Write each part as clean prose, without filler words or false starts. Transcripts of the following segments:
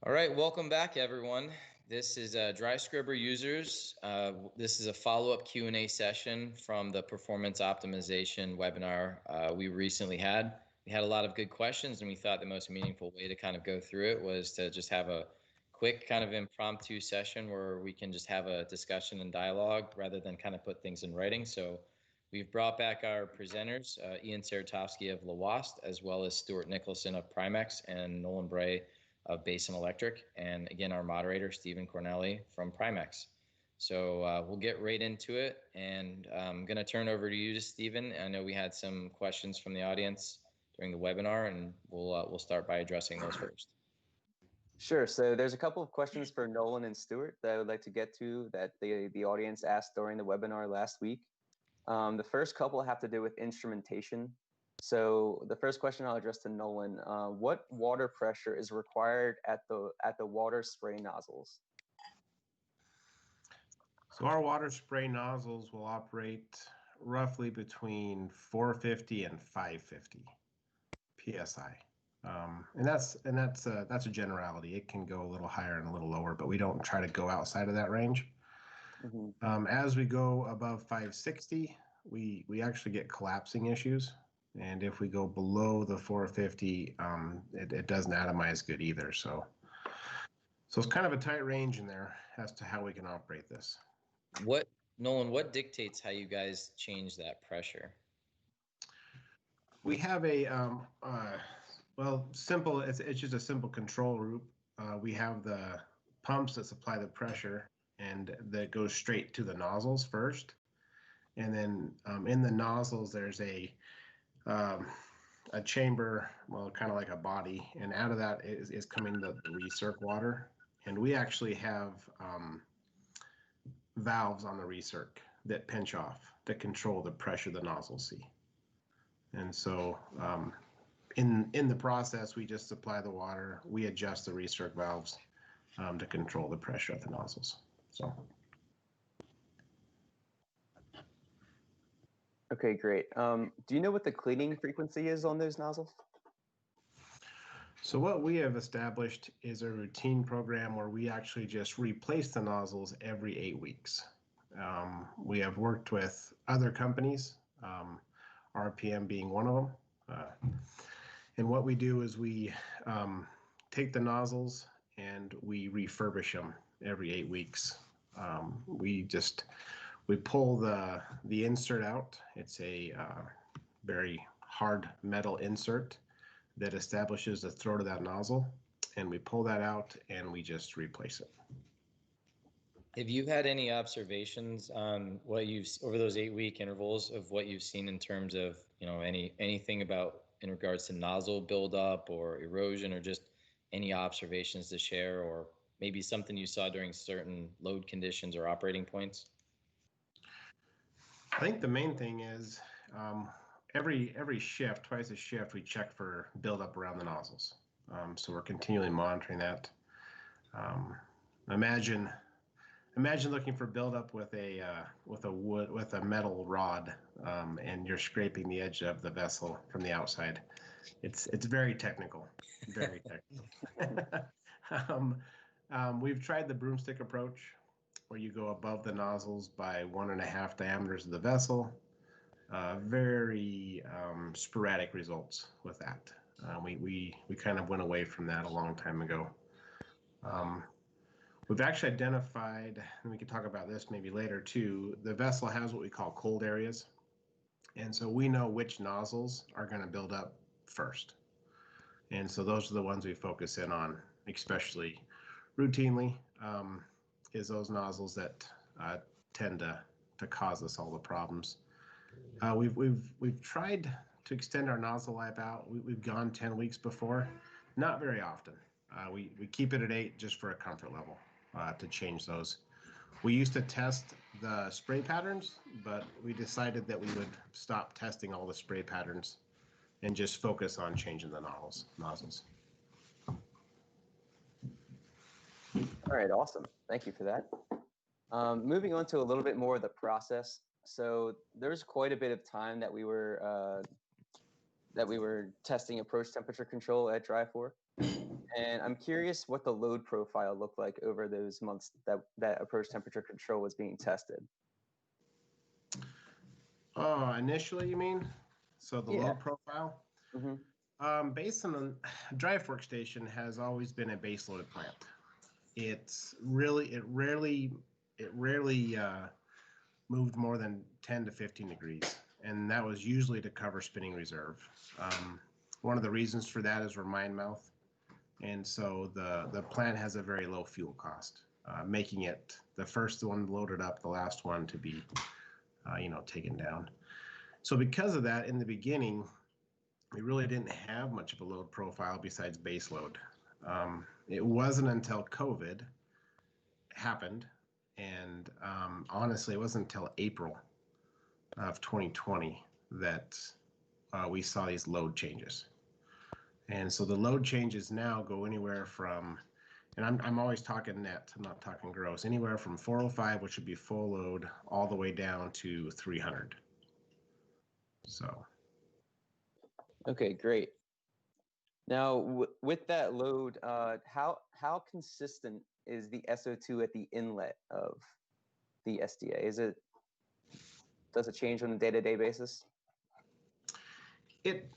All right, welcome back, everyone. This is Dry Scrubber users. This is a follow-up Q&A session from the performance optimization webinar we recently had. We had a lot of good questions, and we thought the most meaningful way to kind of go through it was to just have a quick kind of impromptu session where we can just have a discussion and dialogue rather than kind of put things in writing. So we've brought back our presenters, Ian Saratovsky of Lhoist, as well as Stewart Nicholson of Primex and Nolan Bray of Basin Electric, and again, our moderator, Stephen Cornelli from Primex. So we'll get right into it, and I'm going to turn over to you, Stephen. I know we had some questions from the audience during the webinar, and we'll start by addressing those first. Sure. So there's a couple of questions for Nolan and Stewart that I would like to get to that the audience asked during the webinar last week. The first couple have to do with instrumentation. So the first question I'll address to Nolan, what water pressure is required at the water spray nozzles? So our water spray nozzles will operate roughly between 450 and 550 psi, and that's a generality. It can go a little higher and a little lower, but we don't try to go outside of that range. Mm-hmm. As we go above 560, we actually get collapsing issues. And if we go below the 450, it doesn't atomize good either. So it's kind of a tight range in there as to how we can operate this. Nolan, what dictates how you guys change that pressure? We have a, simple, it's just a simple control loop. We have the pumps that supply the pressure, and that goes straight to the nozzles first. And then in the nozzles, there's a chamber, well, kind of like a body, and out of that is coming the recirc water. And we actually have valves on the recirc that pinch off to control the pressure the nozzles see. And so in the process, we just supply the water, we adjust the recirc valves to control the pressure at the nozzles. So. Okay, great. Do you know what the cleaning frequency is on those nozzles? So what we have established is a routine program where we actually just replace the nozzles every 8 weeks. We have worked with other companies, RPM being one of them. And what we do is we take the nozzles and we refurbish them every 8 weeks. We pull the insert out. It's a very hard metal insert that establishes the throat of that nozzle, and we pull that out and we just replace it. Have you had any observations on what you've over those 8-week intervals of what you've seen in terms of anything about in regards to nozzle buildup or erosion, or just any observations to share, or maybe something you saw during certain load conditions or operating points? I think the main thing is every shift, twice a shift, we check for buildup around the nozzles. So we're continually monitoring that. Imagine looking for buildup with a metal rod, and you're scraping the edge of the vessel from the outside. It's very technical, very technical. We've tried the broomstick approach, where you go above the nozzles by 1.5 diameters of the vessel. Very sporadic results with that. We kind of went away from that a long time ago. We've actually identified, and we can talk about this maybe later too, the vessel has what we call cold areas. And so we know which nozzles are going to build up first. And so those are the ones we focus in on, especially routinely. Is those nozzles that tend to cause us all the problems. We've tried to extend our nozzle life out. We've gone 10 weeks before, not very often. We keep it at 8 just for a comfort level to change those. We used to test the spray patterns, but we decided that we would stop testing all the spray patterns and just focus on changing the nozzles. All right, awesome. Thank you for that. Moving on to a little bit more of the process. So there's quite a bit of time that we were testing approach temperature control at Dry4. And I'm curious what the load profile looked like over those months that approach temperature control was being tested. Oh, initially, you mean? So the Yeah. load profile? Mm-hmm. Basin on Drive Workstation has always been a base loaded plant. It rarely moved more than 10 to 15 degrees, and that was usually to cover spinning reserve. One of the reasons for that is we're mine mouth, and so the plant has a very low fuel cost, making it the first one loaded up, the last one to be, taken down. So because of that, in the beginning, we really didn't have much of a load profile besides base load. It wasn't until COVID happened, and honestly, it wasn't until April of 2020 that we saw these load changes. And so the load changes now go anywhere from, and I'm always talking net, I'm not talking gross, anywhere from 405, which would be full load, all the way down to 300. So. Okay, great. Now, with that load, how consistent is the SO2 at the inlet of the SDA? Does it change on a day-to-day basis? It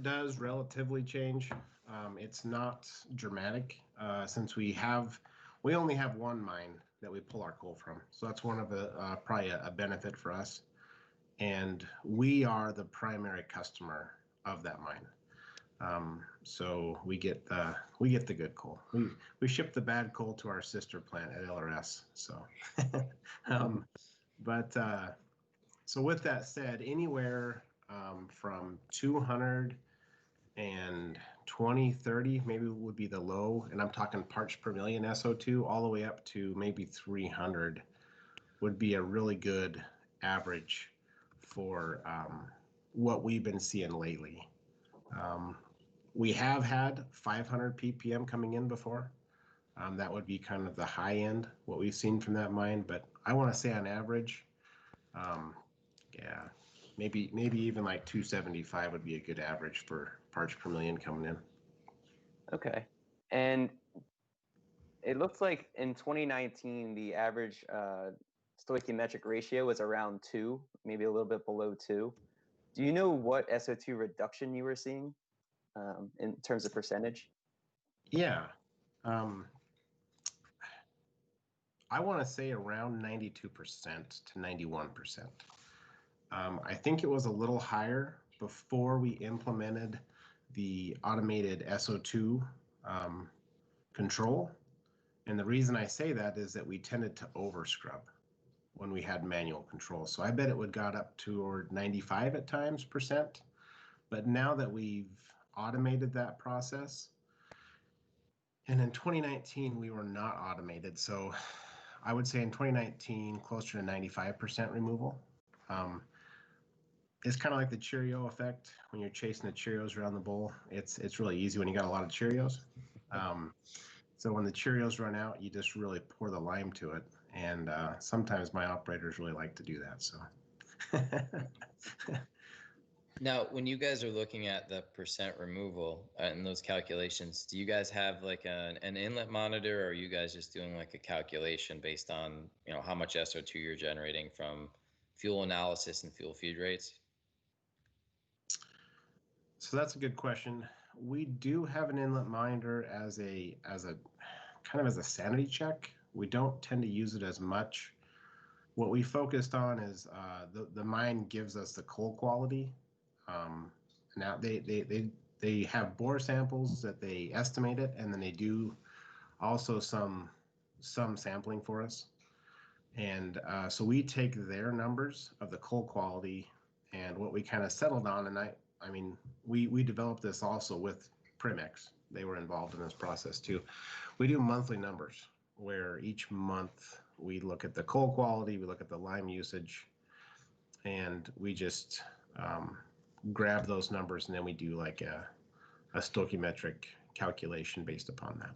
does relatively change. It's not dramatic since we only have one mine that we pull our coal from. So that's one of the probably a benefit for us. And we are the primary customer of that mine. So we get the good coal. We ship the bad coal to our sister plant at LRS. So, so with that said, anywhere from 200 and 20, 30 maybe would be the low, and I'm talking parts per million SO2, all the way up to maybe 300 would be a really good average for what we've been seeing lately. We have had 500 ppm coming in before. That would be kind of the high end, what we've seen from that mine, but I want to say on average, maybe even like 275 would be a good average for parts per million coming in. Okay. And it looks like in 2019, the average stoichiometric ratio was around 2, maybe a little bit below 2. Do you know what SO2 reduction you were seeing in terms of percentage? Yeah. I want to say around 92% to 91%. I think it was a little higher before we implemented the automated SO2 control. And the reason I say that is that we tended to over scrub when we had manual control. So I bet it would got up toward 95 at times percent. But now that we've automated that process, and in 2019 we were not automated. So I would say in 2019 closer to 95% removal. It's kind of like the Cheerio effect when you're chasing the Cheerios around the bowl. It's really easy when you got a lot of Cheerios. So when the Cheerios run out, you just really pour the lime to it. And sometimes my operators really like to do that. So. Now, when you guys are looking at the percent removal and those calculations, do you guys have like an inlet monitor, or are you guys just doing like a calculation based on, how much SO2 you're generating from fuel analysis and fuel feed rates? So that's a good question. We do have an inlet monitor as a kind of as a sanity check. We don't tend to use it as much. What we focused on is the mine gives us the coal quality. Now they have bore samples that they estimate it, and then they do also some sampling for us. And so we take their numbers of the coal quality, and what we kind of settled on, and we developed this also with Primex. They were involved in this process too. We do monthly numbers where each month we look at the coal quality, we look at the lime usage, and we just grab those numbers, and then we do like a stoichiometric calculation based upon that.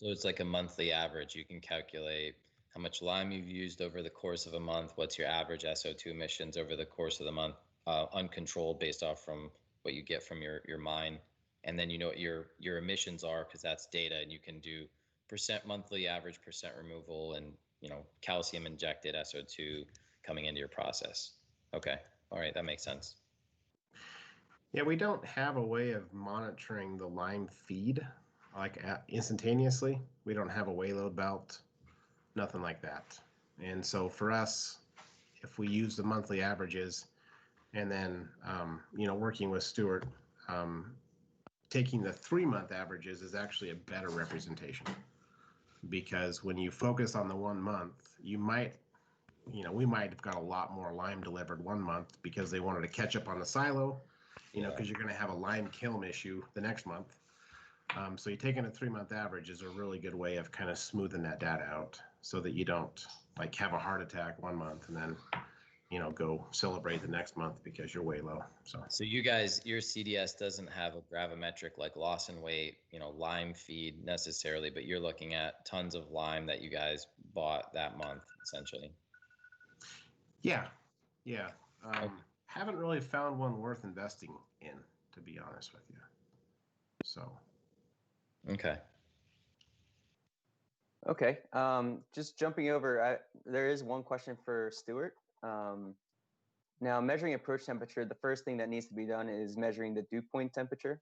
So it's like a monthly average. You can calculate how much lime you've used over the course of a month, what's your average SO2 emissions over the course of the month, uncontrolled based off from what you get from your mine, and then you know what your emissions are, because that's data, and you can do percent monthly average, percent removal, and calcium injected SO2 coming into your process. Okay, all right, that makes sense. Yeah, we don't have a way of monitoring the lime feed like instantaneously. We don't have a wayload belt, nothing like that. And so for us, if we use the monthly averages, and then working with Stewart, taking the 3-month averages is actually a better representation, because when you focus on the 1 month, we might have got a lot more lime delivered 1 month because they wanted to catch up on the silo, because you're going to have a lime kiln issue the next month. So you taking a 3-month average is a really good way of kind of smoothing that data out, so that you don't like have a heart attack 1 month and then go celebrate the next month because you're way low. So you guys, your CDS doesn't have a gravimetric like loss in weight, lime feed necessarily, but you're looking at tons of lime that you guys bought that month, essentially. Yeah. Okay. Haven't really found one worth investing in, to be honest with you. So. Okay. Okay. Just jumping over, there is one question for Stewart. Now, measuring approach temperature, the first thing that needs to be done is measuring the dew point temperature.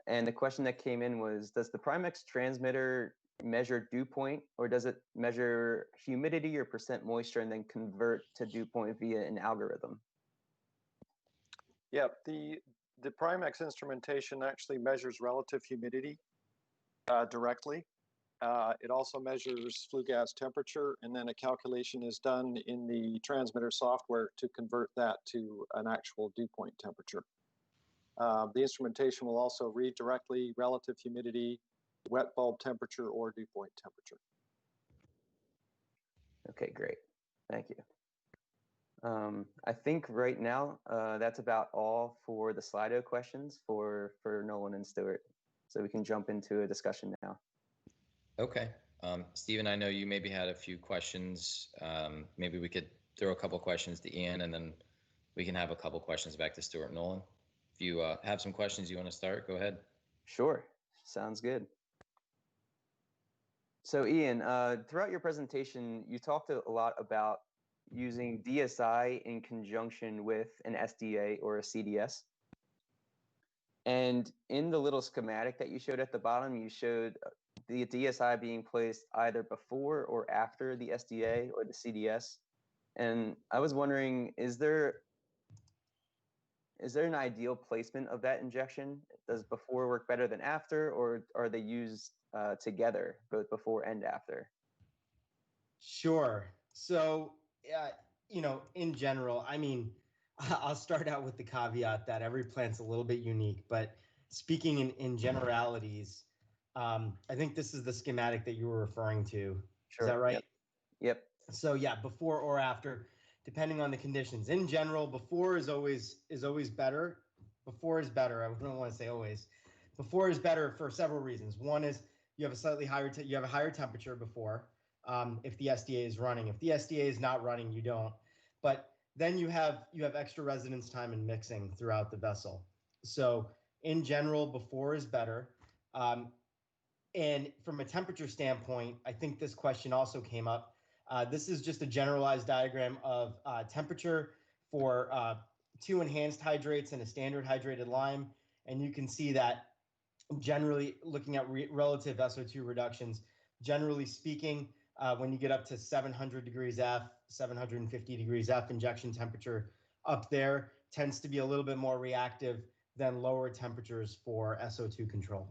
And the question that came in was, does the Primex transmitter measure dew point, or does it measure humidity or percent moisture and then convert to dew point via an algorithm? Yeah, the Primex instrumentation actually measures relative humidity directly. It also measures flue gas temperature, and then a calculation is done in the transmitter software to convert that to an actual dew point temperature. The instrumentation will also read directly relative humidity, wet bulb temperature, or dew point temperature. Okay, great. Thank you. I think right now that's about all for the Slido questions for Nolan and Stewart. So we can jump into a discussion now. Okay. Stephen, I know you maybe had a few questions. Maybe we could throw a couple questions to Ian, and then we can have a couple questions back to Stewart and Nolan. If you have some questions you want to start, go ahead. Sure. Sounds good. So Ian, throughout your presentation, you talked a lot about using DSI in conjunction with an SDA or a CDS. And in the little schematic that you showed at the bottom, you showed the DSI being placed either before or after the SDA or the CDS. And I was wondering, is there an ideal placement of that injection? Does before work better than after, or are they used together, both before and after? Sure. So, in general, I mean, I'll start out with the caveat that every plant's a little bit unique, but speaking in generalities, I think this is the schematic that you were referring to. Sure. Is that right? Yep. So yeah, before or after, depending on the conditions. In general, before is always better. Before is better. I don't want to say always. Before is better for several reasons. One is you have a slightly higher you have a higher temperature before. If the SDA is running. If the SDA is not running, you don't. But then you have extra residence time and mixing throughout the vessel. So in general, before is better. And from a temperature standpoint, I think this question also came up. This is just a generalized diagram of temperature for 2 enhanced hydrates and a standard hydrated lime. And you can see that generally looking at relative SO2 reductions, generally speaking, when you get up to 700 degrees F, 750 degrees F injection temperature up there tends to be a little bit more reactive than lower temperatures for SO2 control.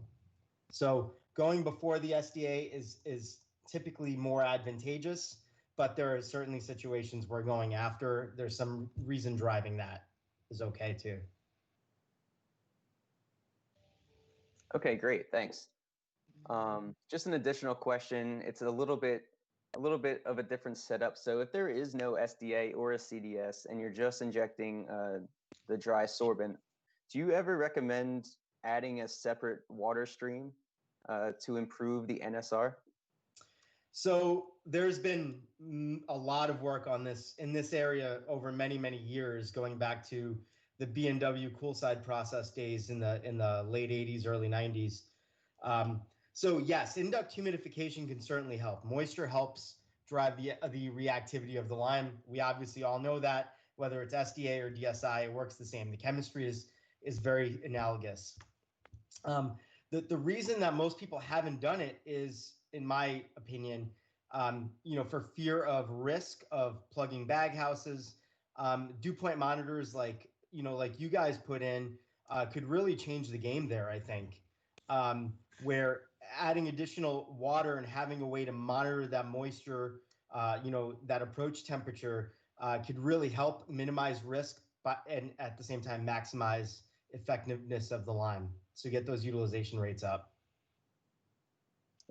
So going before the SDA is typically more advantageous, but there are certainly situations where going after, there's some reason driving that is okay too. Okay, great, thanks. Just an additional question. It's a little bit of a different setup. So if there is no SDA or a CDS and you're just injecting the dry sorbent, do you ever recommend adding a separate water stream to improve the NSR? So there's been a lot of work on this in this area over many, many years, going back to the B&W Coolside process days in the late 80s, early 90s. So yes, induct humidification can certainly help. Moisture helps drive the reactivity of the lime. We obviously all know that, whether it's SDA or DSI, it works the same. The chemistry is very analogous. The reason that most people haven't done it is, in my opinion, for fear of risk of plugging bag houses. Dew point monitors like you guys put in could really change the game there, I think, where adding additional water and having a way to monitor that moisture, that approach temperature could really help minimize risk, and at the same time maximize effectiveness of the lime. So get those utilization rates up.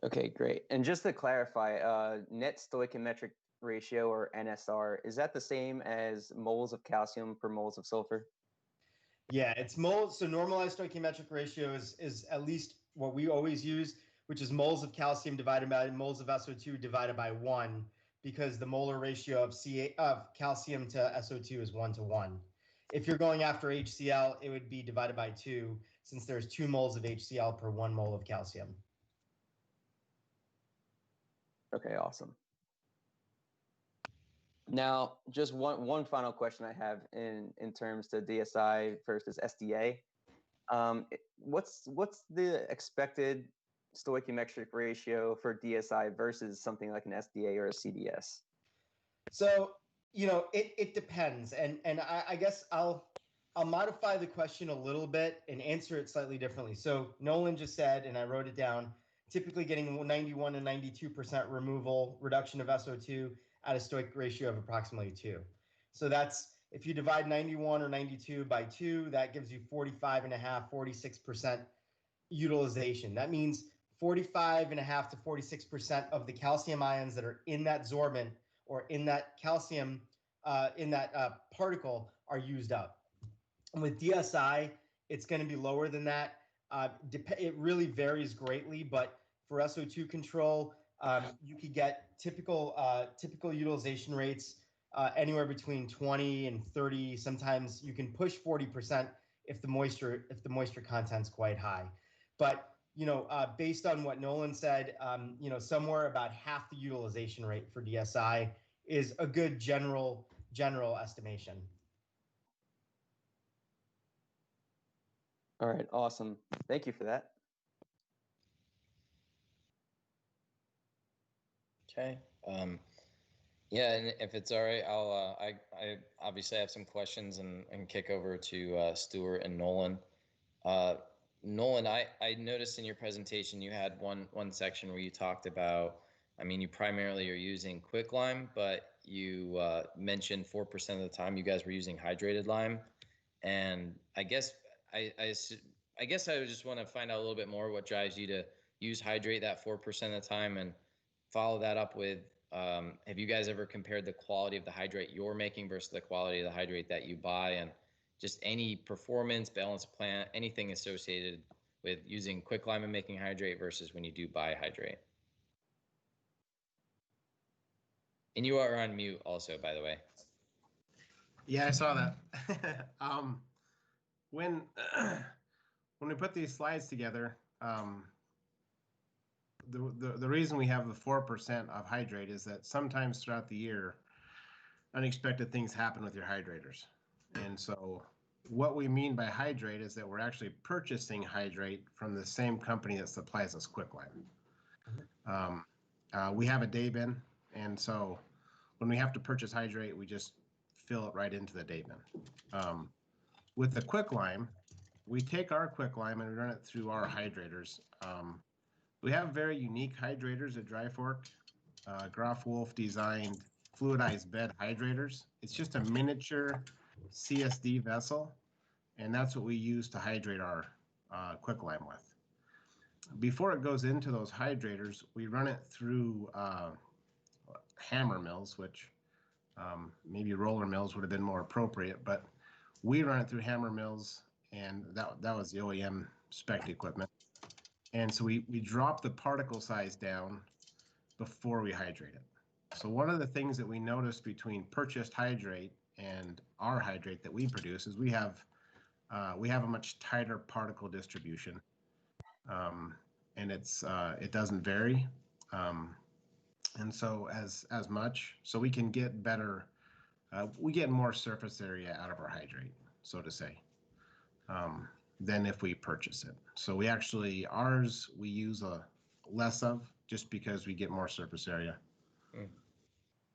Okay, great. And just to clarify, net stoichiometric ratio, or NSR, is that the same as moles of calcium per moles of sulfur? Yeah, it's moles. So normalized stoichiometric ratio is at least what we always use, which is moles of calcium divided by moles of SO2 divided by 1, because the molar ratio of calcium to SO2 is 1:1. If you're going after HCl, it would be divided by 2, since there's 2 moles of HCl per 1 mole of calcium. Okay, awesome. Now, just one final question I have in terms to DSI versus SDA. What's the expected stoichiometric ratio for DSI versus something like an SDA or a CDS? So, it depends, and I guess I'll modify the question a little bit and answer it slightly differently. So Nolan just said, and I wrote it down, typically getting 91 to 92% reduction of SO2 at a stoichiometric ratio of approximately 2. So that's, if you divide 91 or 92 by 2, that gives you 45.5, 46% utilization. That means 45.5 to 46% of the calcium ions that are in that sorbent or in that calcium, in that particle, are used up. And with DSI, it's going to be lower than that. It really varies greatly, but for SO2 control, you could get typical utilization rates anywhere between 20 and 30. Sometimes you can push 40% if the moisture content's quite high. But based on what Nolan said, somewhere about half the utilization rate for DSI is a good general estimation. All right, awesome. Thank you for that. Okay. Yeah, and if it's all right, I obviously have some questions and kick over to Stewart and Nolan. Nolan, I noticed in your presentation you had one section where you talked about, you primarily are using quicklime, but you mentioned 4% of the time you guys were using hydrated lime, and I guess I would just want to find out a little bit more what drives you to use hydrate that 4% of the time, and follow that up with, have you guys ever compared the quality of the hydrate you're making versus the quality of the hydrate that you buy, and just any performance, balance of plant, anything associated with using quicklime and making hydrate versus when you do buy hydrate? And you are on mute also, by the way. Yeah, I saw that. When we put these slides together, the reason we have the 4% of hydrate is that sometimes throughout the year, unexpected things happen with your hydrators. And so what we mean by hydrate is that we're actually purchasing hydrate from the same company that supplies us quicklime. We have a day bin, and so when we have to purchase hydrate, we just fill it right into the day bin. With the quicklime, we take our quicklime and we run it through our hydrators. We have very unique hydrators at Dry Fork. Graf Wolf designed fluidized bed hydrators. It's just a miniature CSD vessel, and that's what we use to hydrate our quicklime with. Before it goes into those hydrators, we run it through hammer mills, which maybe roller mills would have been more appropriate, but we run it through hammer mills, and that was the OEM spec equipment. And so we drop the particle size down before we hydrate it. So one of the things that we noticed between purchased hydrate and our hydrate that we produce is we have we have a much tighter particle distribution, and it doesn't vary, and so as much, so we can get better. We get more surface area out of our hydrate, so to say, than if we purchase it. So we use less of, just because we get more surface area.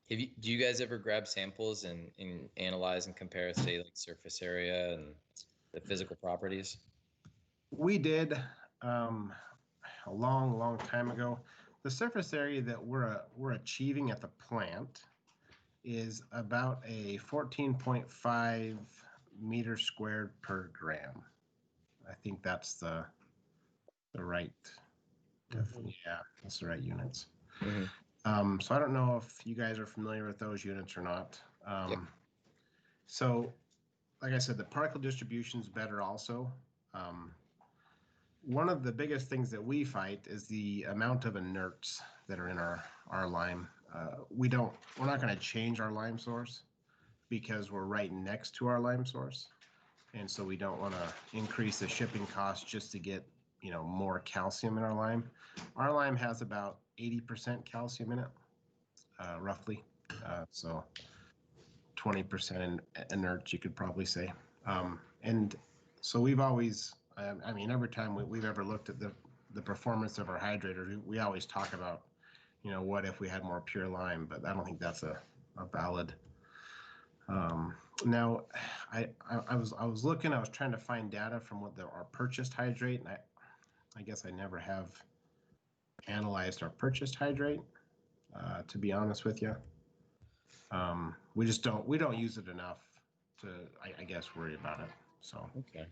Do you guys ever grab samples and analyze and compare, say, like surface area and the physical properties? We did a long time ago. The surface area that we're achieving at the plant is about a 14.5 meters squared per gram. I think that's the right. Yeah, that's the right units. So I don't know if you guys are familiar with those units or not. Yep. So, like I said, the particle distribution is better also. One of the biggest things that we fight is the amount of inerts that are in our lime. We're not going to change our lime source because we're right next to our lime source, and so we don't want to increase the shipping cost just to get more calcium in our lime. Our lime has about 80% calcium in it, roughly. So 20% inert, you could probably say. And so we've always, every time we've ever looked at the performance of our hydrator, we always talk about, what if we had more pure lime, but I don't think that's a valid. Now, I was looking, I was trying to find data from our purchased hydrate, and I guess I never have analyzed our purchased hydrate, to be honest with you. We don't use it enough to, I guess, worry about it. So. Okay.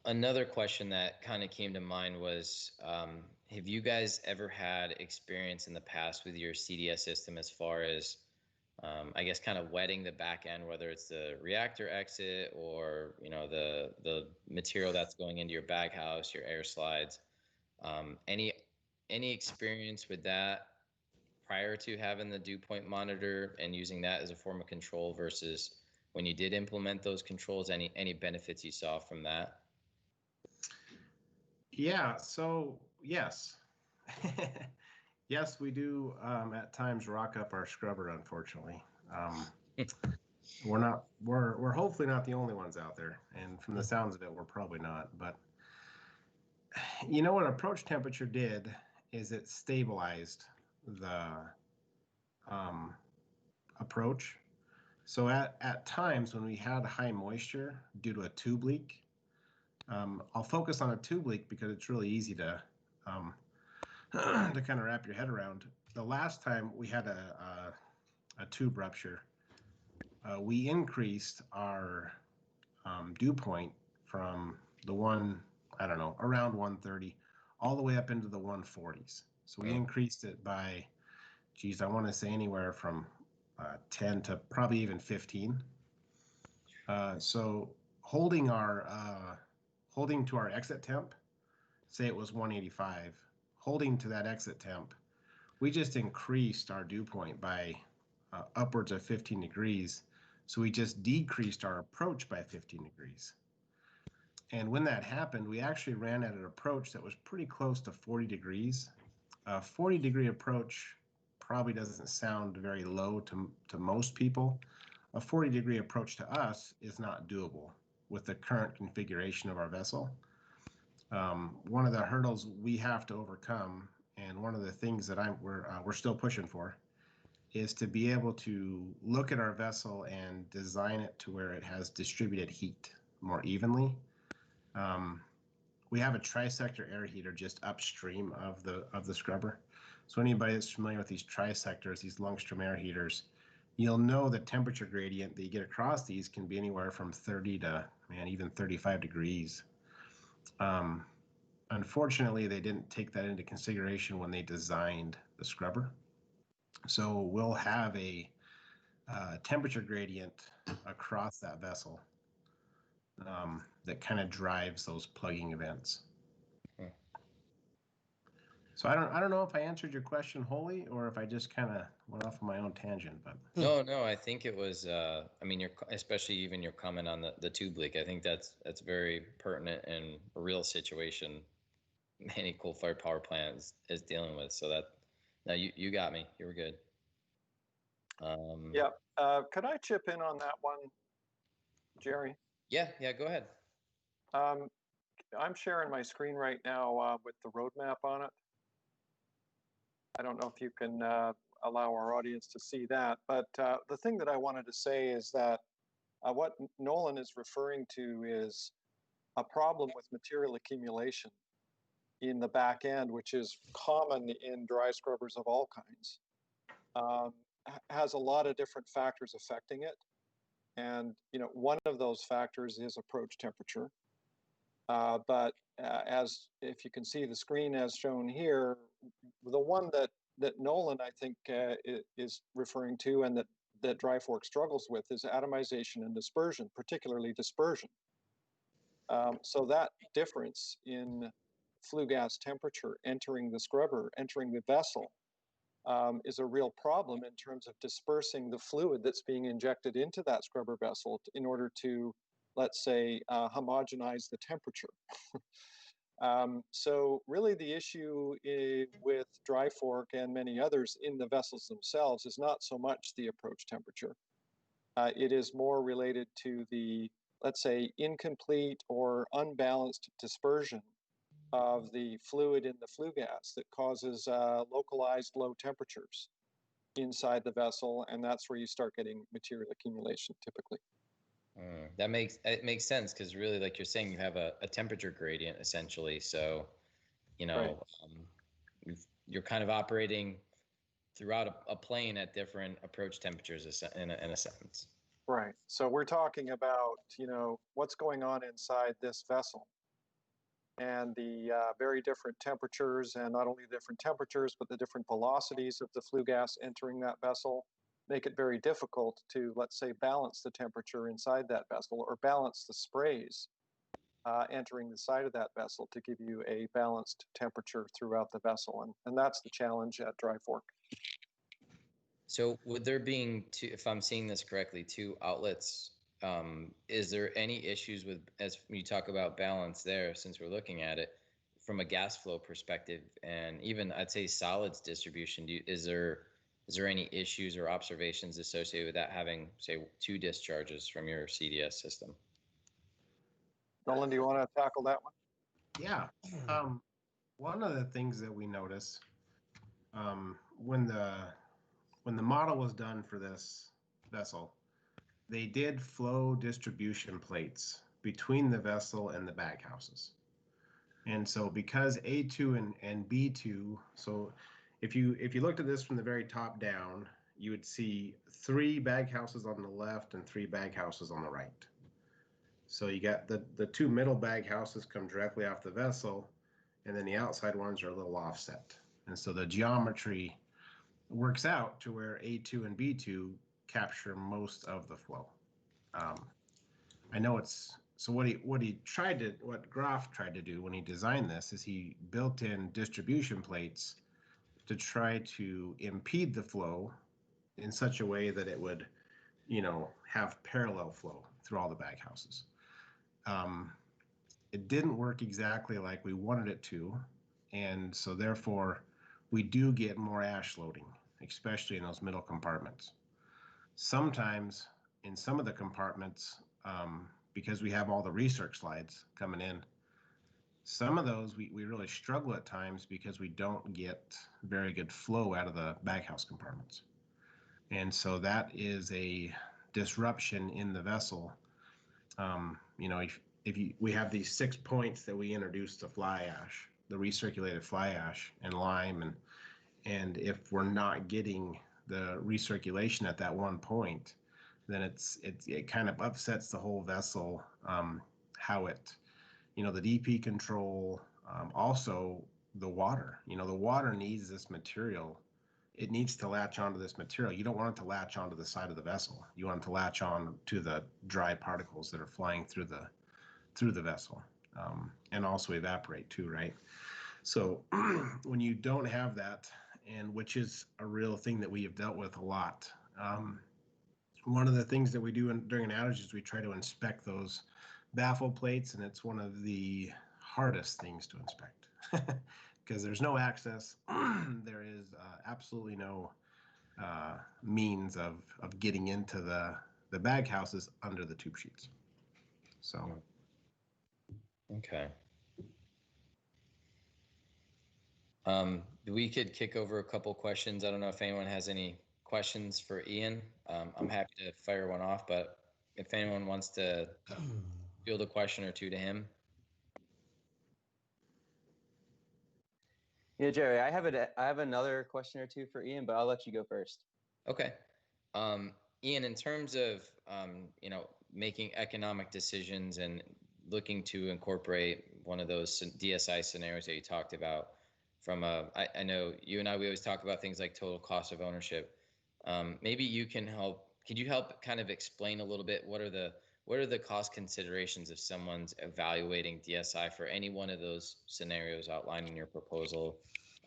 Another question that kind of came to mind was, have you guys ever had experience in the past with your CDS system as far as, I guess, kind of wetting the back end, whether it's the reactor exit or, the material that's going into your baghouse, your air slides? Any experience with that prior to having the dew point monitor and using that as a form of control versus when you did implement those controls? Any benefits you saw from that? Yeah, so yes. Yes, we do at times rock up our scrubber, unfortunately. We're hopefully not the only ones out there, and from the sounds of it, we're probably not. But what approach temperature did is it stabilized the approach. So at times when we had high moisture due to a tube leak, I'll focus on a tube leak because it's really easy to kind of wrap your head around. The last time we had a tube rupture, we increased our dew point from the around 130 all the way up into the 140s. So we increased it by, I want to say anywhere from 10 to probably even 15. So holding to our exit temp, say it was 185, holding to that exit temp, we just increased our dew point by upwards of 15 degrees. So we just decreased our approach by 15 degrees. And when that happened, we actually ran at an approach that was pretty close to 40 degrees. 40-degree approach probably doesn't sound very low to most people. A 40-degree approach to us is not doable with the current configuration of our vessel. One of the hurdles we have to overcome, and one of the things that we're still pushing for, is to be able to look at our vessel and design it to where it has distributed heat more evenly. We have a trisector air heater just upstream of the scrubber. So anybody that's familiar with these trisectors, these Lungstrom air heaters, you'll know the temperature gradient that you get across these can be anywhere from 30 to even 35 degrees. Unfortunately, they didn't take that into consideration when they designed the scrubber. So we'll have a temperature gradient across that vessel that kind of drives those plugging events. So I don't know if I answered your question wholly or if I just kind of went off on my own tangent, but No, I think it was. I mean, especially even your comment on the tube leak. I think that's very pertinent and a real situation many coal-fired power plants is dealing with. So that now you got me. You were good. Yeah. Could I chip in on that one, Jerry? Yeah. Go ahead. I'm sharing my screen right now with the roadmap on it. I don't know if you can allow our audience to see that, but the thing that I wanted to say is that what Nolan is referring to is a problem with material accumulation in the back end, which is common in dry scrubbers of all kinds. Has a lot of different factors affecting it. And, one of those factors is approach temperature. But as if you can see the screen as shown here, the one that Nolan, I think, is referring to and that Dry Fork struggles with is atomization and dispersion, particularly dispersion. So that difference in flue gas temperature entering the scrubber, entering the vessel, is a real problem in terms of dispersing the fluid that's being injected into that scrubber vessel in order to, let's say, homogenize the temperature. So really the issue with Dry Fork and many others in the vessels themselves is not so much the approach temperature. It is more related to the, let's say, incomplete or unbalanced dispersion of the fluid in the flue gas that causes localized low temperatures inside the vessel, and that's where you start getting material accumulation typically. That makes sense, because really, like you're saying, you have a temperature gradient essentially. So, Right. You're kind of operating throughout a plane at different approach temperatures in a sense. Right. So we're talking about, what's going on inside this vessel and the very different temperatures, and not only different temperatures, but the different velocities of the flue gas entering that vessel make it very difficult to, let's say, balance the temperature inside that vessel or balance the sprays entering the side of that vessel to give you a balanced temperature throughout the vessel. And that's the challenge at Dry Fork. So would there being two, if I'm seeing this correctly, two outlets, is there any issues with, as you talk about balance there, since we're looking at it from a gas flow perspective, and even I'd say solids distribution, is there any issues or observations associated with that, having, say, two discharges from your CDS system? Nolan, do you want to tackle that one? yeah. One of the things that we notice when the model was done for this vessel, they did flow distribution plates between the vessel and the baghouses. And so because A2 and B2, so if you looked at this from the very top down, you would see 3 baghouses on the left and 3 baghouses on the right. So you got the 2 middle baghouses come directly off the vessel, and then the outside ones are a little offset. And so the geometry works out to where A2 and B2 capture most of the flow. I know it's, so what Graf tried to do when he designed this is he built in distribution plates to try to impede the flow in such a way that it would, have parallel flow through all the baghouses. It didn't work exactly like we wanted it to, and so therefore we do get more ash loading, especially in those middle compartments. Sometimes in some of the compartments, because we have all the research slides coming in, some of those we really struggle at times because we don't get very good flow out of the baghouse compartments. And so that is a disruption in the vessel. We have these 6 points that we introduced to fly ash, the recirculated fly ash and lime, and if we're not getting the recirculation at that one point, then it kind of upsets the whole vessel. How it, the DP control, also the water. The water needs this material. It needs to latch onto this material. You don't want it to latch onto the side of the vessel. You want it to latch on to the dry particles that are flying through the vessel, and also evaporate too, right? So when you don't have that, and which is a real thing that we have dealt with a lot, one of the things that we do during an outage is we try to inspect those baffle plates, and it's one of the hardest things to inspect because there's no access. There is absolutely no means of getting into the bag houses under the tube sheets. So. Okay. We could kick over a couple questions. I don't know if anyone has any questions for Ian. I'm happy to fire one off, but if anyone wants to field a question or two to him. Yeah, Jerry, I have another question or two for Ian, but I'll let you go first. Okay. Ian, in terms of making economic decisions and looking to incorporate one of those DSI scenarios that you talked about, I know you and we always talk about things like total cost of ownership. Maybe you can help. Could you help kind of explain a little bit what are the cost considerations if someone's evaluating DSI for any one of those scenarios outlined in your proposal?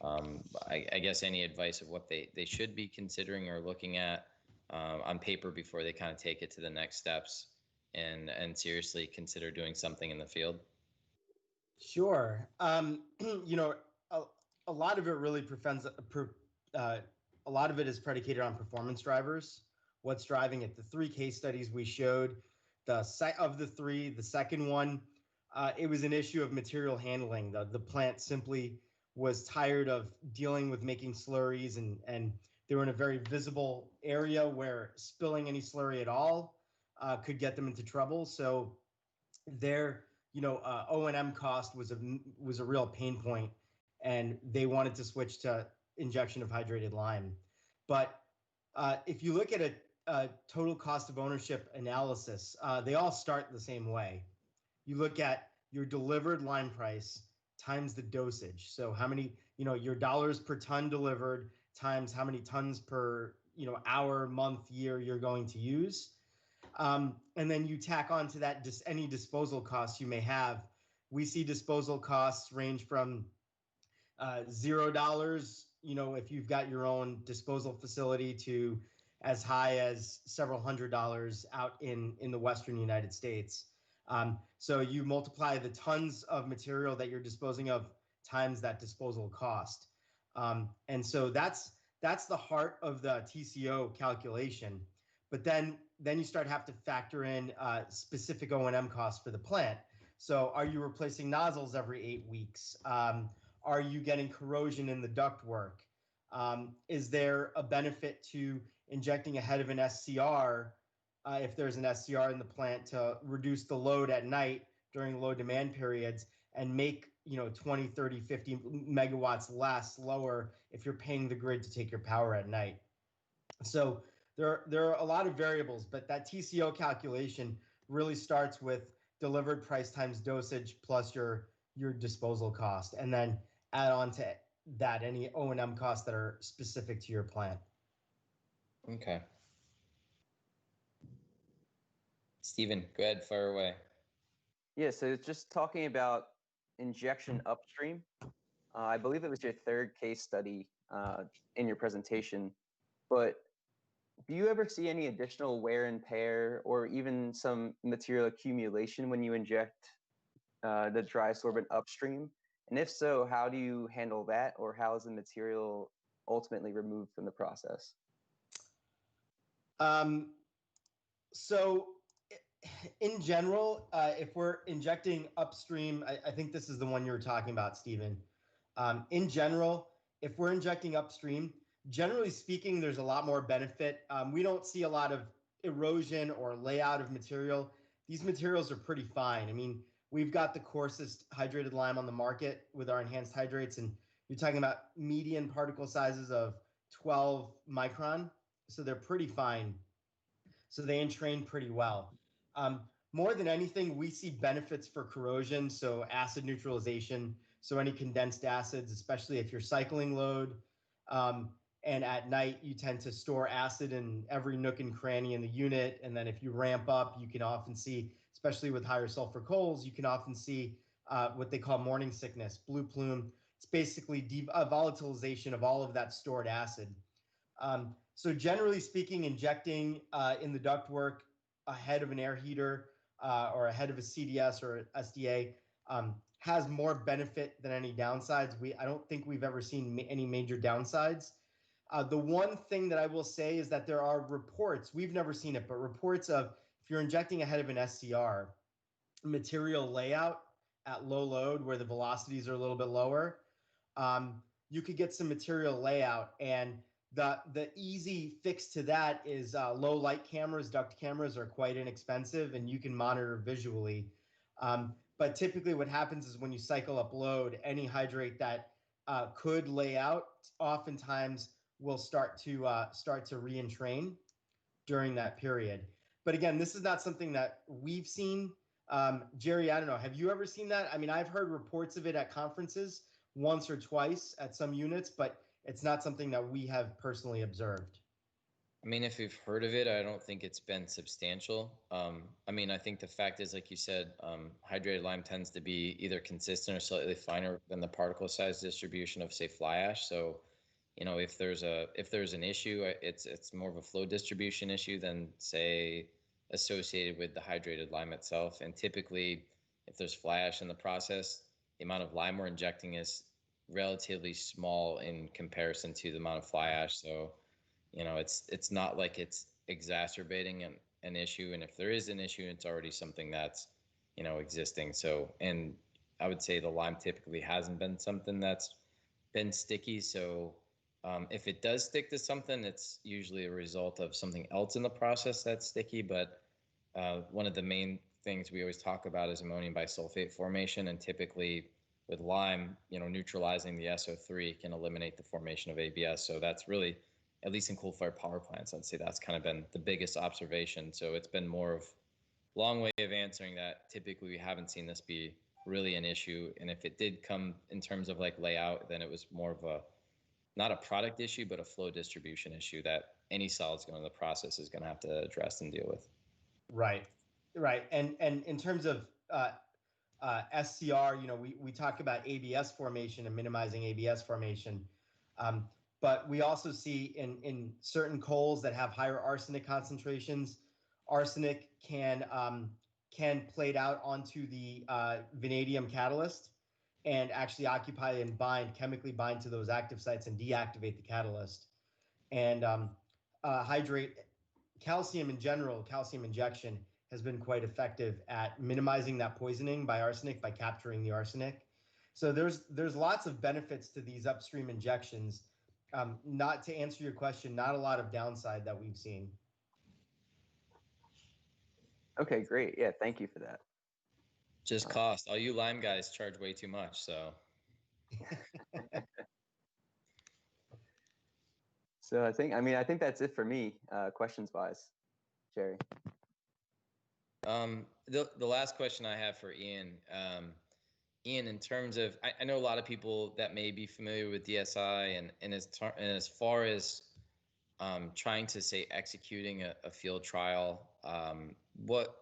I guess any advice of what they should be considering or looking at on paper before they kind of take it to the next steps and seriously consider doing something in the field? Sure. A lot of it really a lot of it is predicated on performance drivers. What's driving it? The 3 case studies we showed, of the 3, the second one, it was an issue of material handling. The plant simply was tired of dealing with making slurries, and they were in a very visible area where spilling any slurry at all could get them into trouble. So their O&M cost was a real pain point, and they wanted to switch to injection of hydrated lime. But if you look at a total cost of ownership analysis, they all start the same way. You look at your delivered lime price times the dosage. So how many, your dollars per ton delivered times how many tons per, hour, month, year you're going to use. And then you tack on to that any disposal costs you may have. We see disposal costs range from $0, if you've got your own disposal facility, to as high as several $100s out in the Western United States. So you multiply the tons of material that you're disposing of times that disposal cost. And so that's the heart of the TCO calculation. But then you start have to factor in specific O&M costs for the plant. So are you replacing nozzles every 8 weeks? Are you getting corrosion in the ductwork? Is there a benefit to injecting ahead of an SCR if there's an SCR in the plant to reduce the load at night during low demand periods and make 20, 30, 50 megawatts lower if you're paying the grid to take your power at night? So there are a lot of variables, but that TCO calculation really starts with delivered price times dosage plus your disposal cost, and then add on to that any O&M costs that are specific to your plant. Okay. Stephen, go ahead, fire away. Yeah, so just talking about injection upstream, I believe it was your 3rd case study in your presentation, but do you ever see any additional wear and tear or even some material accumulation when you inject the dry sorbent upstream? And if so, how do you handle that, or how is the material ultimately removed from the process? So in general, if we're injecting upstream, I think this is the one you were talking about, Stephen. In general, if we're injecting upstream, generally speaking, there's a lot more benefit. We don't see a lot of erosion or layout of material. These materials are pretty fine. I mean, we've got the coarsest hydrated lime on the market with our enhanced hydrates, and you're talking about median particle sizes of 12 micron. So they're pretty fine. So they entrain pretty well. More than anything, we see benefits for corrosion, so acid neutralization, so any condensed acids, especially if you're cycling load. And at night, you tend to store acid in every nook and cranny in the unit. And then if you ramp up, you can often see, especially with higher sulfur coals, you can often see what they call morning sickness, blue plume. It's basically volatilization of all of that stored acid. So generally speaking, injecting in the ductwork ahead of an air heater or ahead of a CDS or SDA has more benefit than any downsides. I don't think we've ever seen any major downsides. The one thing that I will say is that there are reports, we've never seen it, but reports of if you're injecting ahead of an SCR, material layout at low load where the velocities are a little bit lower, you could get some material layout. And the easy fix to that is low light cameras, duct cameras are quite inexpensive and you can monitor visually. But typically what happens is when you cycle up load, any hydrate that could lay out oftentimes will start to re-entrain during that period. But again, this is not something that we've seen. Jerry, I don't know, have you ever seen that? I mean, I've heard reports of it at conferences once or twice at some units, but it's not something that we have personally observed. I mean, if you've heard of it, I don't think it's been substantial. I mean, I think the fact is, like you said, hydrated lime tends to be either consistent or slightly finer than the particle size distribution of, say, fly ash. So, you know, if there's an issue, it's more of a flow distribution issue than, say, associated with the hydrated lime itself. And typically, if there's fly ash in the process, the amount of lime we're injecting is relatively small in comparison to the amount of fly ash. So, you know, it's not like it's exacerbating an issue. And if there is an issue, it's already something that's, you know, existing. So, and I would say the lime typically hasn't been something that's been sticky. So if it does stick to something, it's usually a result of something else in the process that's sticky. But one of the main things we always talk about is ammonium bisulfate formation. And typically with lime, you know, neutralizing the SO3 can eliminate the formation of ABS. So that's really, at least in coal-fired power plants, I'd say that's kind of been the biggest observation. So it's been more of a long way of answering that. Typically, we haven't seen this be really an issue. And if it did come in terms of like layout, then it was more of a, not a product issue, but a flow distribution issue that any solids going to the process is going to have to address and deal with. Right, right. And in terms of SCR, you know, we talk about ABS formation and minimizing ABS formation. But we also see in certain coals that have higher arsenic concentrations, arsenic can plate out onto the vanadium catalyst and actually occupy and chemically bind to those active sites and deactivate the catalyst. And hydrate calcium in general, calcium injection has been quite effective at minimizing that poisoning by arsenic by capturing the arsenic. So there's lots of benefits to these upstream injections. Not to answer your question, not a lot of downside that we've seen. Okay, great. Yeah, thank you for that. Just cost. All you lime guys charge way too much, so. So I think that's it for me, questions wise, Jerry. The last question I have for Ian, Ian, in terms of, I know a lot of people that may be familiar with DSI and as far as trying to say executing a field trial, what,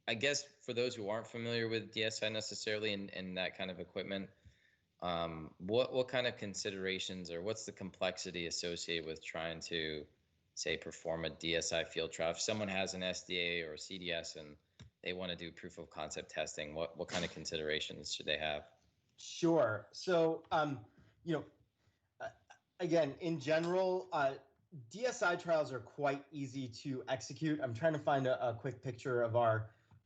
I guess for those who aren't familiar with DSI necessarily and that kind of equipment, what kind of considerations or what's the complexity associated with trying to, say, perform a DSI field trial? If someone has an SDA or a CDS and they want to do proof of concept testing, what kind of considerations should they have? Sure. So, you know, again, in general, DSI trials are quite easy to execute. I'm trying to find a quick picture of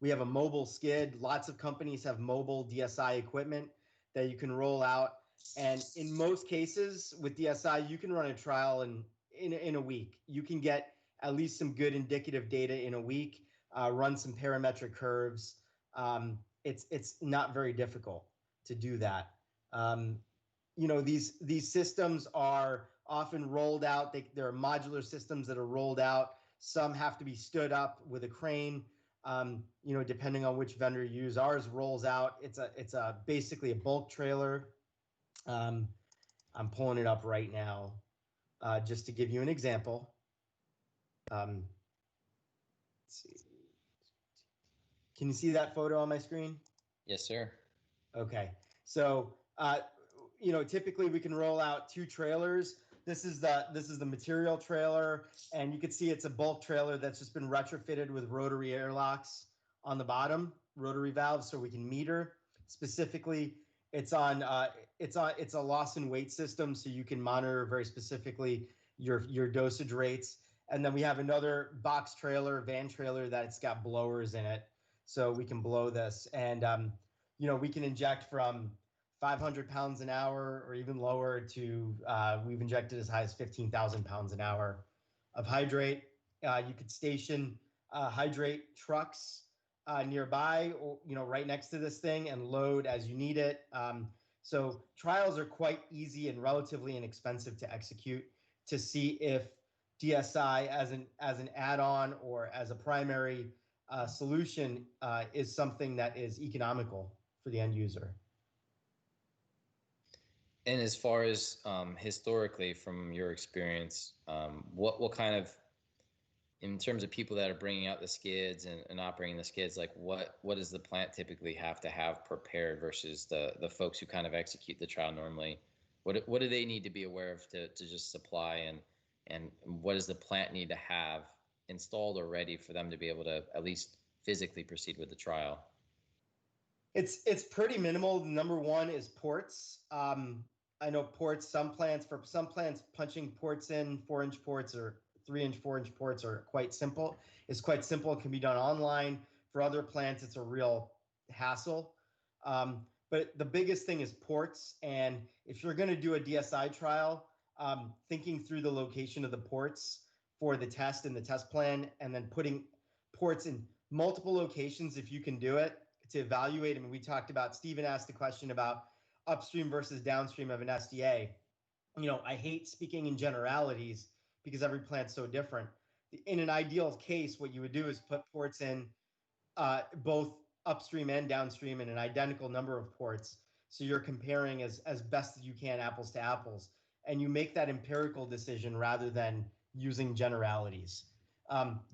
we have a mobile skid. Lots of companies have mobile DSI equipment that you can roll out. And in most cases with DSI, you can run a trial in a week. You can get at least some good indicative data in a week, run some parametric curves. It's not very difficult to do that. You know, these systems are often rolled out. There are modular systems that are rolled out. Some have to be stood up with a crane. You know, depending on which vendor you use. Ours rolls out. It's basically a bulk trailer. I'm pulling it up right now, just to give you an example. Let's see. Can you see that photo on my screen? Yes, sir. Okay. So typically we can roll out 2 trailers. This is the material trailer, and you can see it's a bulk trailer that's just been retrofitted with rotary airlocks on the bottom, rotary valves, so we can meter. Specifically, it's a loss in weight system, so you can monitor very specifically your dosage rates. And then we have another box trailer, van trailer, that's got blowers in it, so we can blow this. And we can inject from 500 pounds an hour or even lower to we've injected as high as 15,000 pounds an hour of hydrate. You could station hydrate trucks nearby, or right next to this thing, and load as you need it. So trials are quite easy and relatively inexpensive to execute to see if DSI as an add-on or as a primary solution is something that is economical for the end user. And as far as historically, from your experience, what kind of, in terms of people that are bringing out the skids and operating the skids, like what does the plant typically have to have prepared versus the folks who kind of execute the trial normally? What do they need to be aware of to just supply, and what does the plant need to have installed or ready for them to be able to at least physically proceed with the trial? It's pretty minimal. Number one is ports. I know ports. Some plants punching ports in 4-inch ports or 3-inch, 4-inch ports are quite simple. It's quite simple. It can be done online. For other plants, it's a real hassle. But the biggest thing is ports. And if you're going to do a DSI trial, thinking through the location of the ports for the test and the test plan, and then putting ports in multiple locations if you can do it, to evaluate. I mean, we talked about, Stephen asked the question about upstream versus downstream of an SDA. I hate speaking in generalities because every plant's so different. In an ideal case, what you would do is put ports in both upstream and downstream in an identical number of ports. So you're comparing as best as you can, apples to apples. And you make that empirical decision rather than using generalities.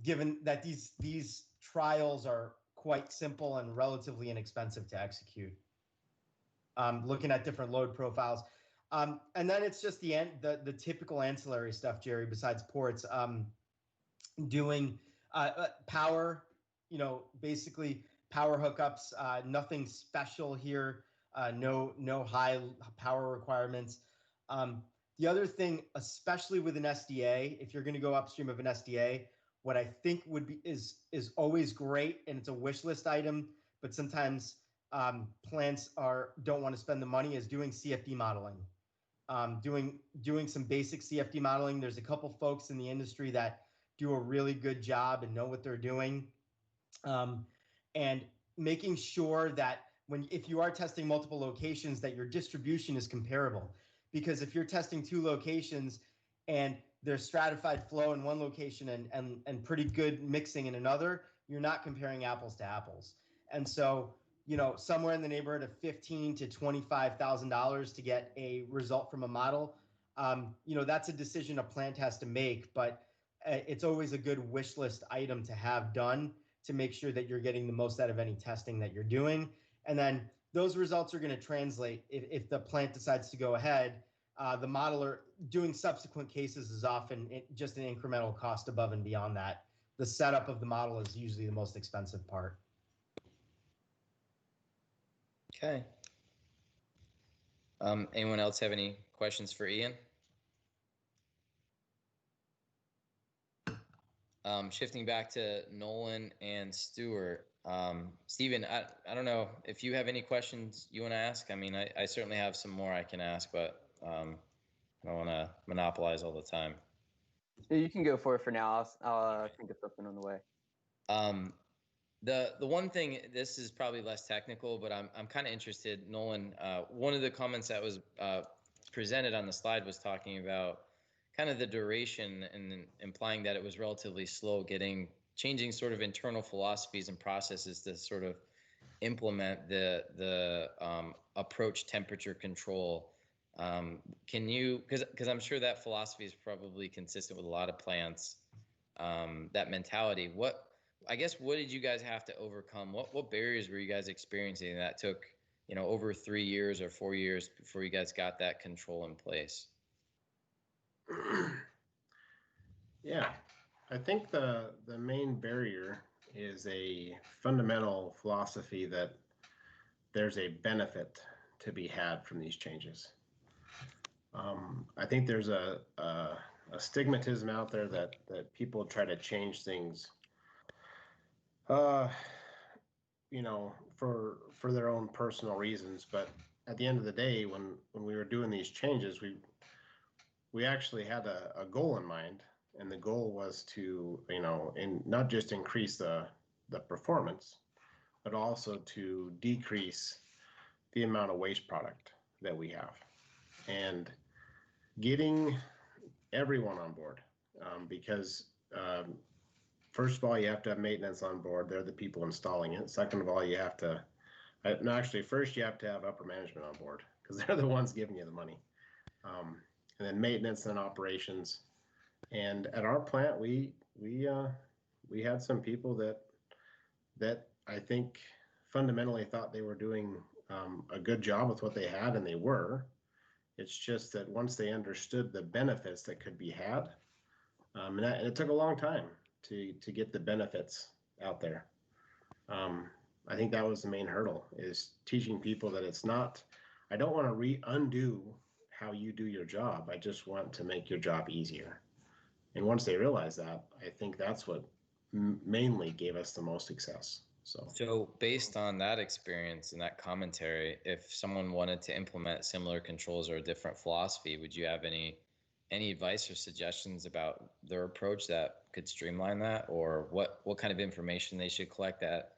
Given that these trials are quite simple and relatively inexpensive to execute. Looking at different load profiles. And then it's just the typical ancillary stuff, Jerry, besides ports. Doing power, basically power hookups, nothing special here, no high power requirements. The other thing, especially with an SDA, if you're going to go upstream of an SDA, what I think is always great, and it's a wish list item, but sometimes plants don't want to spend the money, is doing CFD modeling. Doing some basic CFD modeling. There's a couple folks in the industry that do a really good job and know what they're doing, and making sure that if you are testing multiple locations, that your distribution is comparable. Because if you're testing 2 locations and there's stratified flow in one location and pretty good mixing in another, you're not comparing apples to apples. And so, somewhere in the neighborhood of $15,000 to $25,000 to get a result from a model, that's a decision a plant has to make, but it's always a good wish list item to have done to make sure that you're getting the most out of any testing that you're doing. And then those results are going to translate if the plant decides to go ahead. The modeler doing subsequent cases is often just an incremental cost above and beyond that. The setup of the model is usually the most expensive part. Okay. Anyone else have any questions for Ian? Shifting back to Nolan and Stewart. Stephen, I don't know if you have any questions you want to ask. I mean, I certainly have some more I can ask, but I don't want to monopolize all the time. Yeah, you can go for it for now. I'll think of something on the way. The one thing, this is probably less technical, but I'm kind of interested, Nolan. One of the comments that was presented on the slide was talking about kind of the duration and implying that it was relatively slow changing sort of internal philosophies and processes to sort of implement the approach temperature control. Can you, because I'm sure that philosophy is probably consistent with a lot of plants, that mentality. What did you guys have to overcome? What barriers were you guys experiencing that took over 3 years or 4 years before you guys got that control in place? Yeah, I think the main barrier is a fundamental philosophy that there's a benefit to be had from these changes. I think there's a stigmatism out there that people try to change things, for their own personal reasons. But at the end of the day, when we were doing these changes, we actually had a goal in mind, and the goal was to, not just increase the performance, but also to decrease the amount of waste product that we have, and getting everyone on board, because first of all, you have to have maintenance on board. They're the people installing it. Second of all, you have to, no, actually, first you have to have upper management on board, because they're the ones giving you the money. And then maintenance and operations. And at our plant, we had some people that I think fundamentally thought they were doing a good job with what they had, and they were. It's just that once they understood the benefits that could be had, and it took a long time to get the benefits out there. I think that was the main hurdle, is teaching people that it's not, I don't want to undo how you do your job. I just want to make your job easier. And once they realize that, I think that's what mainly gave us the most success. So based on that experience and that commentary, if someone wanted to implement similar controls or a different philosophy, would you have any advice or suggestions about their approach that could streamline that, or what kind of information they should collect? That,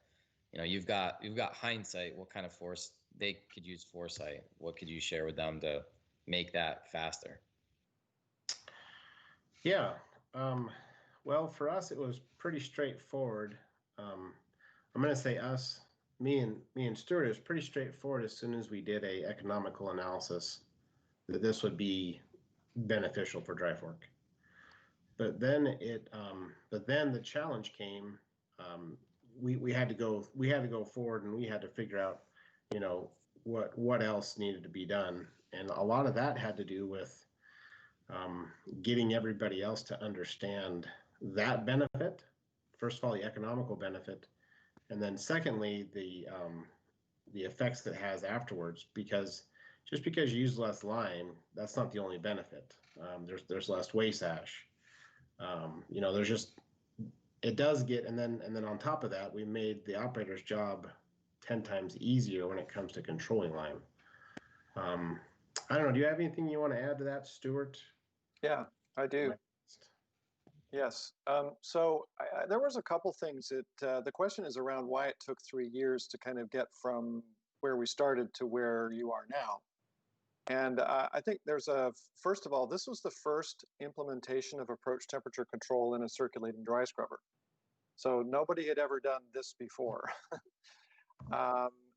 you've got hindsight. What kind of they could use foresight? What could you share with them to make that faster? Yeah. Well, for us, it was pretty straightforward. I'm going to say me and Stewart, it was pretty straightforward as soon as we did a economical analysis that this would be beneficial for dry fork. But then the challenge came. We had to go forward, and we had to figure out, what else needed to be done. And a lot of that had to do with getting everybody else to understand that benefit. First of all, the economical benefit, and then secondly, the effects that it has afterwards. Because just because you use less lime, that's not the only benefit. There's less waste ash. There's just, it does get, and then on top of that, we made the operator's job 10 times easier when it comes to controlling lime. I don't know. Do you have anything you want to add to that, Stewart? Yeah, I do. Yes. So there was a couple things that the question is around why it took 3 years to kind of get from where we started to where you are now. And I think first of all, this was the first implementation of approach temperature control in a circulating dry scrubber. So nobody had ever done this before.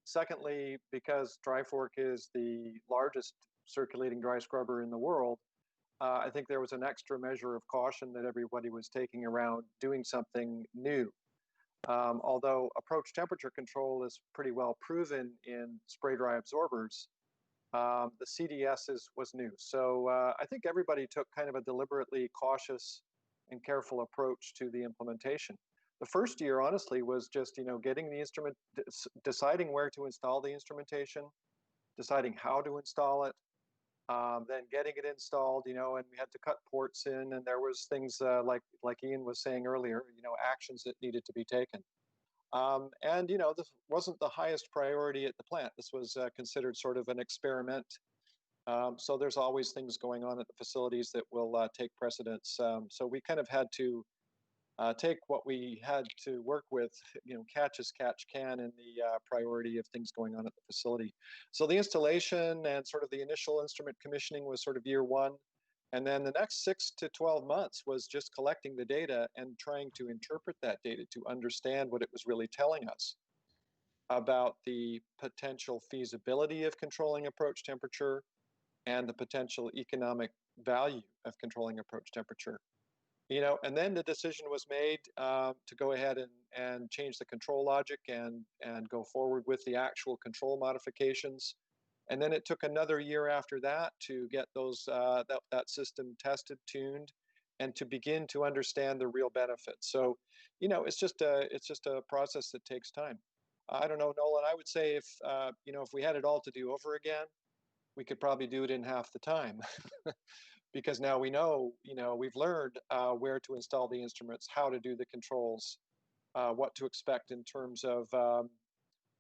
Secondly, because dry fork is the largest circulating dry scrubber in the world, I think there was an extra measure of caution that everybody was taking around doing something new. Although approach temperature control is pretty well proven in spray dry absorbers, the CDS was new. So I think everybody took kind of a deliberately cautious and careful approach to the implementation. The first year, honestly, was just, getting the instrument, deciding where to install the instrumentation, deciding how to install it, then getting it installed, and we had to cut ports in, and there was things like Ian was saying earlier, actions that needed to be taken. And this wasn't the highest priority at the plant. This was considered sort of an experiment. So there's always things going on at the facilities that will take precedence. So we kind of had to take what we had to work with, catch as catch can in the priority of things going on at the facility. So the installation and sort of the initial instrument commissioning was sort of year one. And then the next 6 to 12 months was just collecting the data and trying to interpret that data to understand what it was really telling us about the potential feasibility of controlling approach temperature and the potential economic value of controlling approach temperature. And then the decision was made to go ahead and change the control logic and go forward with the actual control modifications. And then it took another year after that to get those that system tested, tuned, and to begin to understand the real benefits. So, it's just a process that takes time. I don't know, Nolan. I would say if we had it all to do over again, we could probably do it in half the time. Because now we know, we've learned where to install the instruments, how to do the controls, what to expect in terms of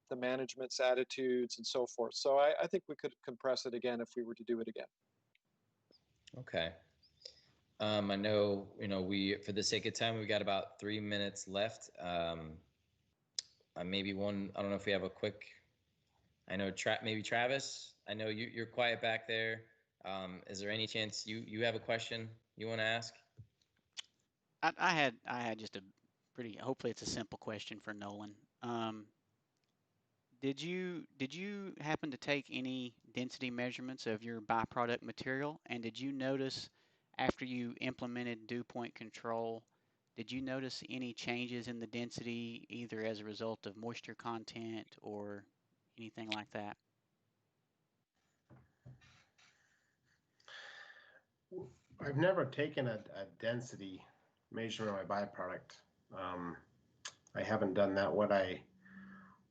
the management's attitudes and so forth. So I think we could compress it again if we were to do it again. Okay. I know, for the sake of time, we've got about 3 minutes left. Maybe one, I don't know if we have a quick, I know maybe Travis, I know you're quiet back there. Is there any chance you have a question you want to ask? I had just a pretty, hopefully it's a simple question for Nolan. Did you happen to take any density measurements of your byproduct material? And did you notice after you implemented dew point control, did you notice any changes in the density either as a result of moisture content or anything like that? I've never taken a density measurement of my byproduct. I haven't done that.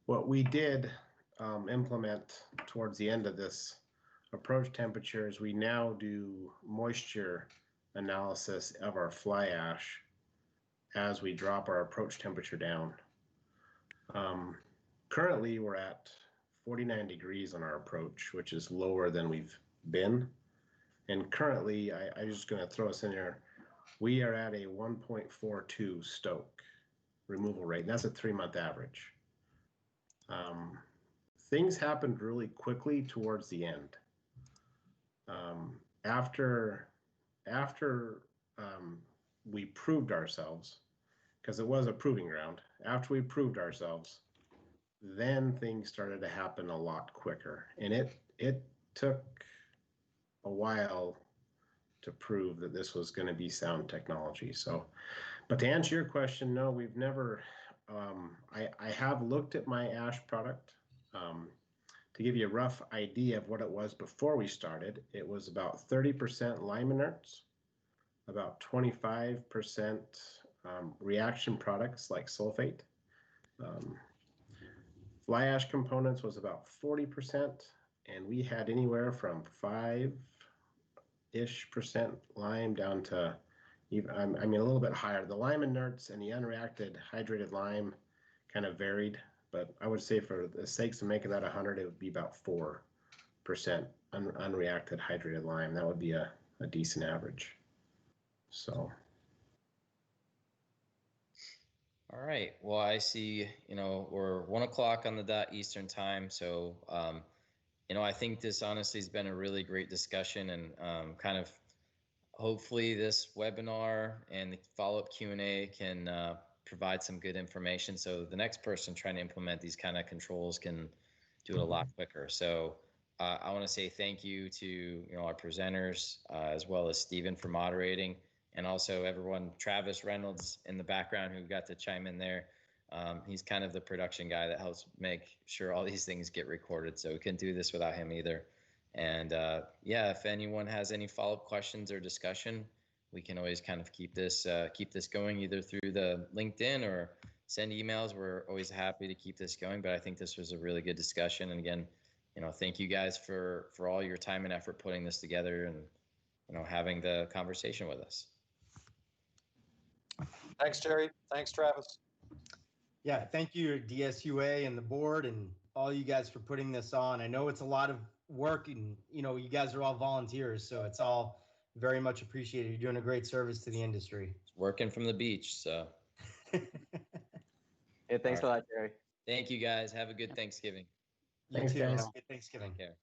What we did implement towards the end of this approach temperature is we now do moisture analysis of our fly ash as we drop our approach temperature down. Currently, we're at 49 degrees on our approach, which is lower than we've been. And currently, I'm just going to throw us in here, we are at a 1.42 stoke removal rate, and that's a 3-month average. Things happened really quickly towards the end. After we proved ourselves, because it was a proving ground, after we proved ourselves, then things started to happen a lot quicker. And it took a while to prove that this was going to be sound technology. So, but to answer your question, no, we've never, I have looked at my ash product to give you a rough idea of what it was before we started. It was about 30% lime inerts, about 25% reaction products like sulfate. Fly ash components was about 40%, and we had anywhere from 5% lime down to even, a little bit higher. The lime inerts and the unreacted hydrated lime kind of varied, but I would say for the sakes of making that 100, it would be about 4% unreacted hydrated lime. That would be a decent average. So. All right. Well, I see, we're 1 o'clock on the dot Eastern time. So, I think this honestly has been a really great discussion, and kind of hopefully this webinar and the follow-up Q&A can provide some good information. So the next person trying to implement these kind of controls can do it a lot quicker. So I want to say thank you to, our presenters, as well as Stephen for moderating, and also everyone, Travis Reynolds in the background who got to chime in there. He's kind of the production guy that helps make sure all these things get recorded. So we couldn't do this without him either. And yeah, if anyone has any follow-up questions or discussion, we can always kind of keep this going either through the LinkedIn or send emails. We're always happy to keep this going. But I think this was a really good discussion. And again, thank you guys for all your time and effort putting this together and having the conversation with us. Thanks, Jerry. Thanks, Travis. Yeah, thank you, DSUA and the board and all you guys for putting this on. I know it's a lot of work, and you guys are all volunteers, so it's all very much appreciated. You're doing a great service to the industry. Working from the beach, so. Yeah, thanks a lot, Jerry. Thank you, guys. Have a good Thanksgiving. You too. Have a good Thanksgiving. Take care.